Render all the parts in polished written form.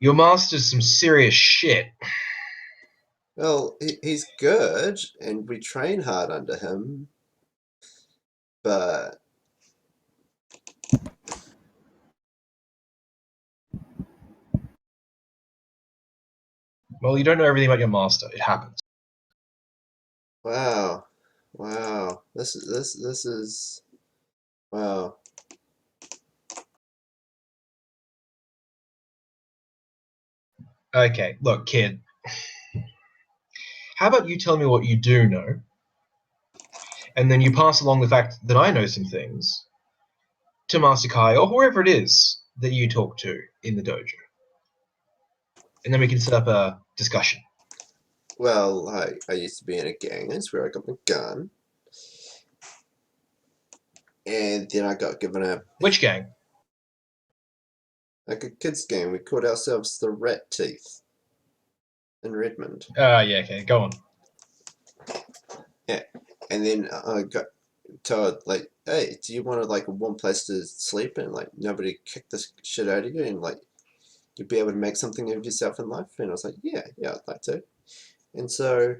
Your master's some serious shit. Well, he's good, and we train hard under him, but Well, you don't know everything about your master. It happens. wow, wow, this is wow. Okay, look, kid. How about you tell me what you do know, and then you pass along the fact that I know some things to Master Kai or whoever it is that you talk to in the dojo, and then we can set up a discussion. Well, I used to be in a gang. That's where I got my gun, and then I got given a Which gang? like a kids game. We called ourselves the Rat Teeth in Redmond. Yeah, okay, go on. Yeah, and then I got told like, "Hey, do you want like a warm place to sleep and like nobody kick this shit out of you and like you'd be able to make something of yourself in life?" And I was like, "Yeah, yeah, I'd like to." And so,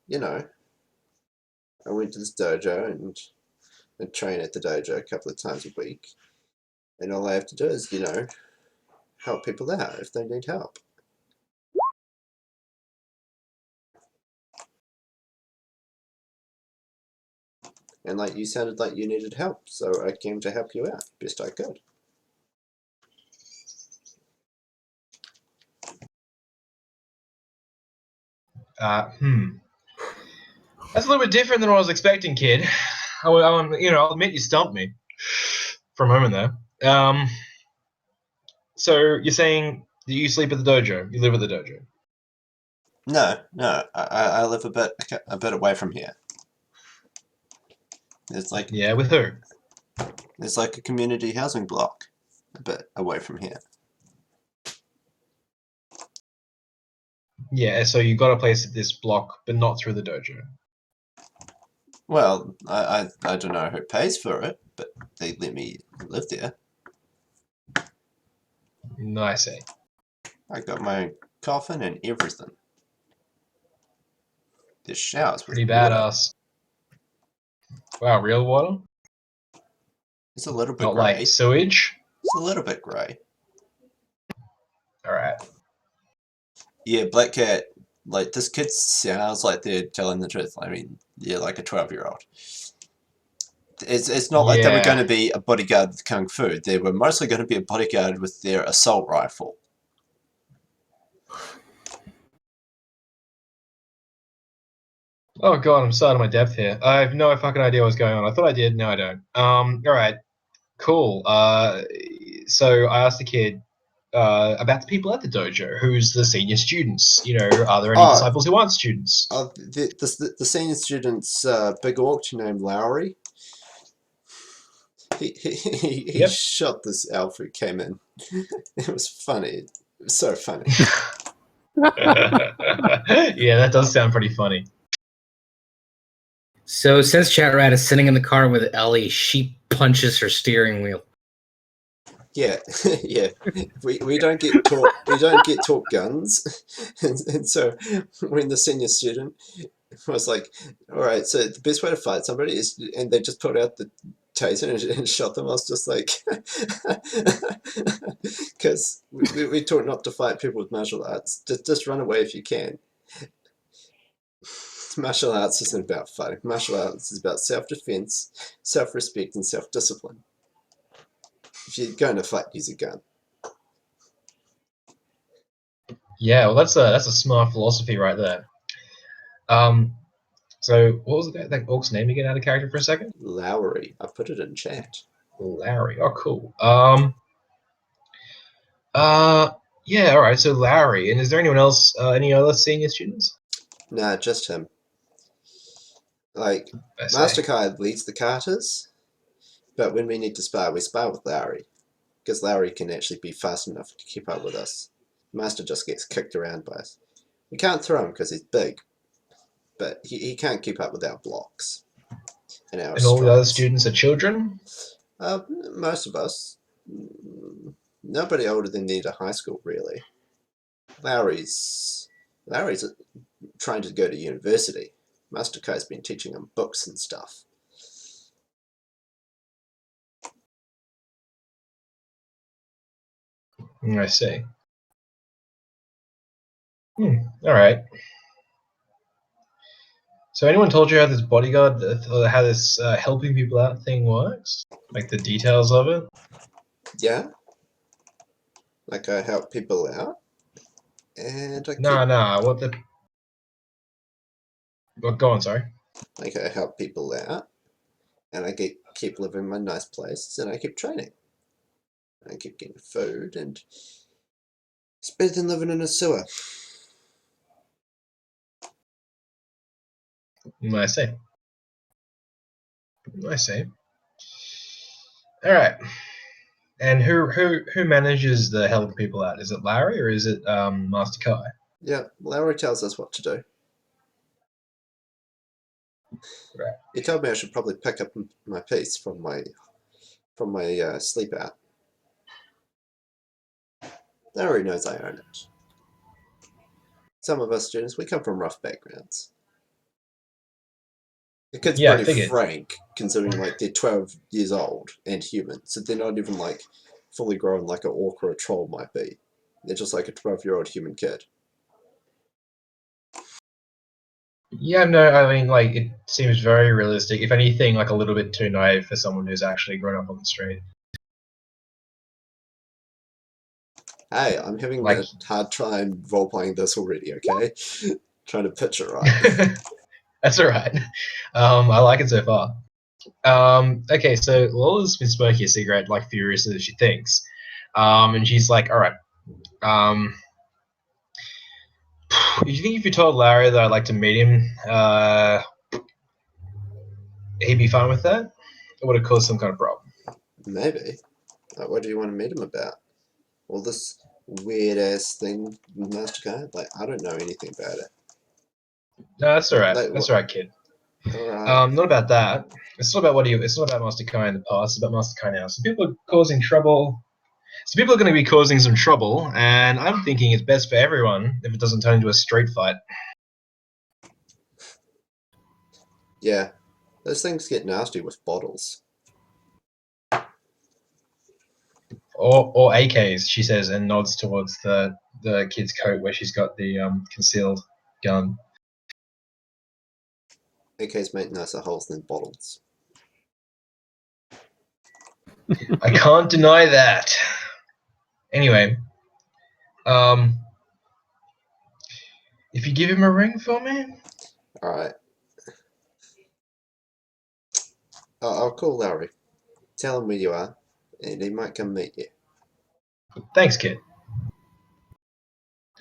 you know, I went to this dojo and train at the dojo a couple of times a week. And all I have to do is, help people out if they need help. And like you sounded like you needed help, so I came to help you out best I could. Uh, hmm. That's a little bit different than what I was expecting, kid. I'll admit you stumped me for a moment there. So you're saying that you sleep at the dojo, you live at the dojo. No, no, I live a bit away from here. There's like Yeah, with who? there's like a community housing block a bit away from here. Yeah, so you got a place at this block, but not through the dojo. Well, I don't know who pays for it, but they let me live there. I see. I got my coffin and everything. There's showers with Pretty water. badass. Wow, real water? It's a little bit Not like grey. sewage? It's a little bit grey. Alright. Yeah, Black Cat, like, this kid sounds like they're telling the truth. I mean, yeah, like a 12-year-old. It's not like they were going Yeah. to be a bodyguard with Kung Fu. They were mostly going to be a bodyguard with their assault rifle. Oh god, I'm starting my depth here. I have no fucking idea what's going on. I thought I did, now I don't. Alright. Cool. So I asked the kid about the people at the dojo. Who's the senior students? Are there any Oh, disciples who aren't students? the senior student's big orc named Lowry. He Yep. shot this elf who came in. It was funny. It was so funny. Yeah, that does sound pretty funny. So since Chatrat is sitting in the car with Ellie, she punches her steering wheel. Yeah, yeah. We don't get taught guns, and so when the senior student was like, "All right, so the best way to fight somebody is," and they just pulled out the taser and shot them. I was just like, because we taught not to fight people with martial arts. Just run away if you can. Martial arts isn't about fighting. Martial arts is about self-defense, self-respect, and self-discipline. If you're going to fight, use a gun. Yeah, well, that's a smart philosophy right there. So what was that orc's name again? Out of character for a second. Lowry, I put it in chat. Larry. Oh, cool. Yeah. All right. So Larry, and is there anyone else? Any other senior students? Nah, just him. Like, I say. Master Kai leads the Carters, but when we need to spar, we spar with Lowry. Because Lowry can actually be fast enough to keep up with us. Master just gets kicked around by us. We can't throw him because he's big, but he can't keep up with our blocks and our And all the other strikes. students are children. Most of us. Nobody older than the end of high school, really. Larry's trying to go to university. Master Kai's been teaching him books and stuff. I see. All right. So anyone told you how this bodyguard, how this helping people out thing works? Like the details of it? Yeah? Like I help people out. And I Nah. What the? Well, go on. Sorry. like I help people out. And I keep living in my nice place. And I keep training. I keep getting food. And it's better than living in a sewer. I see. I see. All right. And who manages the helping people out? Is it Larry or is it Master Kai? Yeah, Larry tells us what to do. Right. He told me I should probably pick up my piece from my sleep out. Larry knows I own it. Some of us students, we come from rough backgrounds. The kid's Yeah, I pretty figured. frank, considering like they're 12 years old and human, so they're not even like fully grown like an orc or a troll might be. They're just like a 12-year-old human kid. Yeah, no, I mean, like, it seems very realistic. If anything, like a little bit too naive for someone who's actually grown up on the street. Hey, I'm having Like, a hard time role-playing this already, okay? Trying to pitch it right. that's all right. I like it so far. Okay, so Lola's been smoking a cigarette, like, furiously as she thinks. And she's like, all right. Do you think if you told Larry that I'd like to meet him, he'd be fine with that? It would have caused some kind of problem. Maybe. Like, what do you want to meet him about? All this weird-ass thing with Master Kai? Like, I don't know anything about it. No, that's all right. Like, That's all right, kid. Alright. Not about that. It's not about what you. It's not about Master Kai in the past. It's about Master Kai now. So people are causing trouble. So people are going to be causing some trouble, and I'm thinking it's best for everyone if it doesn't turn into a street fight. Yeah. Those things get nasty with bottles. Or AKs, she says, and nods towards the kid's coat where she's got the concealed gun. AKs make nicer holes than bottles. I can't deny that. Anyway, if you give him a ring for me, Alright. I'll call Larry. Tell him where you are, and he might come meet you. thanks, kid.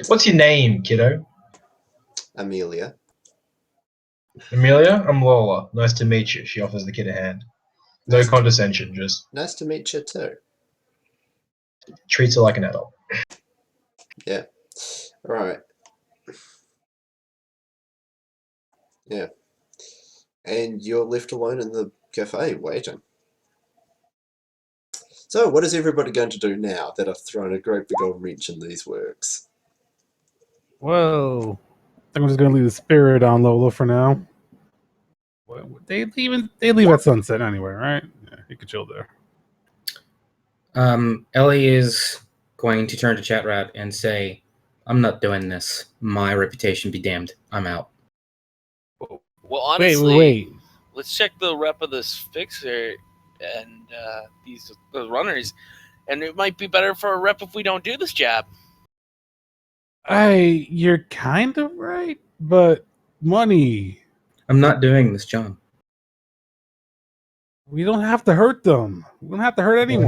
What's your name, kiddo? Amelia. Amelia, I'm Lola. Nice to meet you. She offers the kid a hand. No condescension, just Nice to meet you too. treats her like an adult. Yeah. Alright. Yeah. And you're left alone in the cafe waiting. So, what is everybody going to do now that I've thrown a great big old wrench in these works? Whoa. I think I'm just gonna leave the spirit on Lola for now. They leave at sunset anyway, right? Yeah, you can chill there. Ellie is going to turn to Chat Rat and say, I'm not doing this. My reputation be damned. I'm out. Well, honestly, Wait. let's check the rep of this fixer and the runners, and it might be better for a rep if we don't do this jab. You're kind of right, but money. I'm not doing this job. We don't have to hurt them. We don't have to hurt anyone.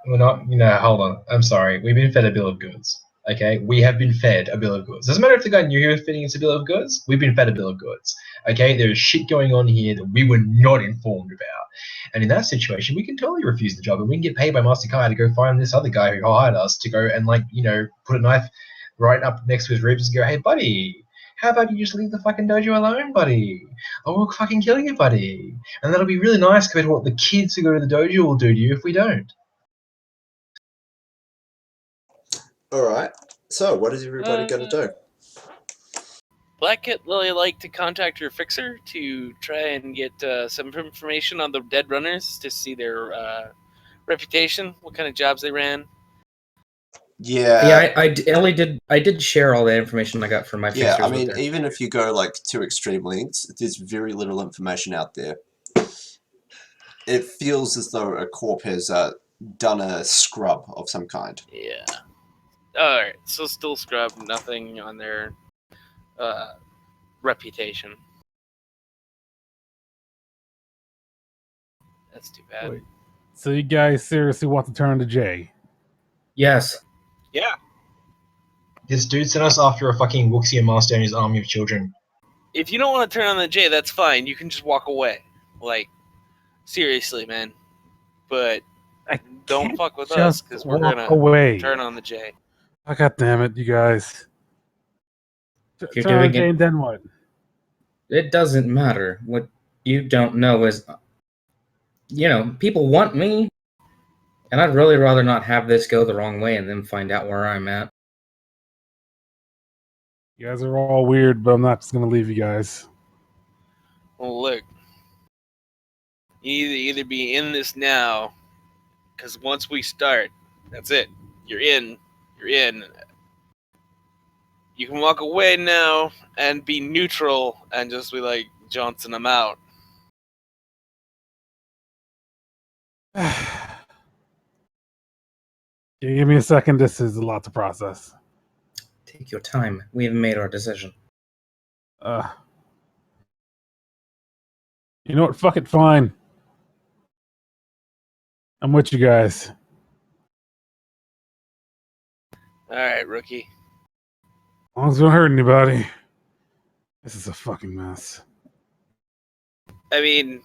We're not, hold on. I'm sorry. We've been fed a bill of goods. Okay? We have been fed a bill of goods. Doesn't matter if the guy knew he was feeding us a bill of goods. We've been fed a bill of goods. Okay? There is shit going on here that we were not informed about. And in that situation, we can totally refuse the job and we can get paid by Master Kai to go find this other guy who hired us to go and, put a knife right up next to his ribs and go, hey, buddy, how about you just leave the fucking dojo alone, buddy? Or we'll fucking kill you, buddy. And that'll be really nice compared to what the kids who go to the dojo will do to you if we don't. Alright, So, what is everybody going to do? Black Cat really like to contact your fixer to try and get some information on the dead runners to see their reputation, what kind of jobs they ran. Yeah, I did share all the information I got from my yeah. fixers I mean, with her. even if you go like to extreme lengths, there's very little information out there. It feels as though a corp has done a scrub of some kind. Yeah. Alright, so still scrub, nothing on their reputation. That's too bad. Wait. So you guys seriously want to turn to Jay? Yes. Yeah. This dude sent us after a fucking Wuxia master and his army of children. If you don't want to turn on the J, that's fine. You can just walk away. Like, seriously, man. But I don't can't fuck with us, just because we're walk gonna away. turn on the J. Oh, God damn it, you guys. You're Turn on doing Jay it. and then what? It doesn't matter. What you don't know is, people want me, and I'd really rather not have this go the wrong way and then find out where I'm at. You guys are all weird, but I'm not just going to leave you guys. Well, look. You either be in this now, because once we start, that's it. You're in. You're in. You can walk away now and be neutral and just be like, Johnson, I'm out. Yeah, give me a second. This is a lot to process. Take your time. We have made our decision. You know what? Fuck it. Fine. I'm with you guys. Alright, rookie. As long as we don't hurt anybody. This is a fucking mess. I mean,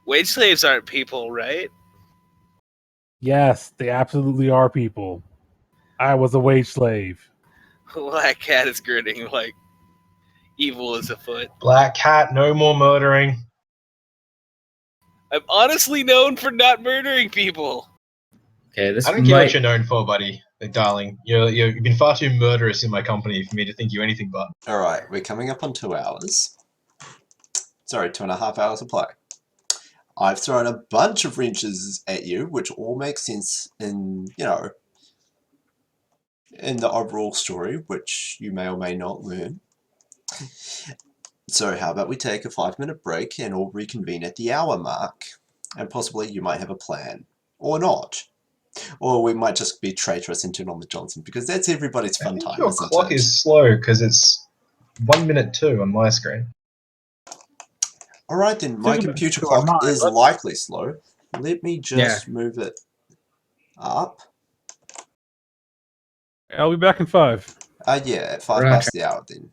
wage slaves aren't people, right? Yes, they absolutely are people. I was a wage slave. Black Cat is grinning like evil is afoot. Black Cat, no more murdering. I'm honestly known for not murdering people. Okay, this I don't care what might. you're known for, buddy. Like, darling. You've been far too murderous in my company for me to think you anything but. Alright, we're coming up on 2 hours. Sorry, 2.5 hours of play. I've thrown a bunch of wrenches at you, which all make sense in the overall story, which you may or may not learn. So how about we take a 5-minute break and all reconvene at the hour mark? And possibly you might have a plan. Or not. Or we might just be traitorous and turn on the Johnson, because that's everybody's I fun think time, your isn't clock it? is slow because it's 1 minute 2 on my screen. Alright then, my 2 computer minutes on clock mine. is likely slow. Let me just move it up. I'll be back in 5. Yeah, at 5 Roger. past the hour then.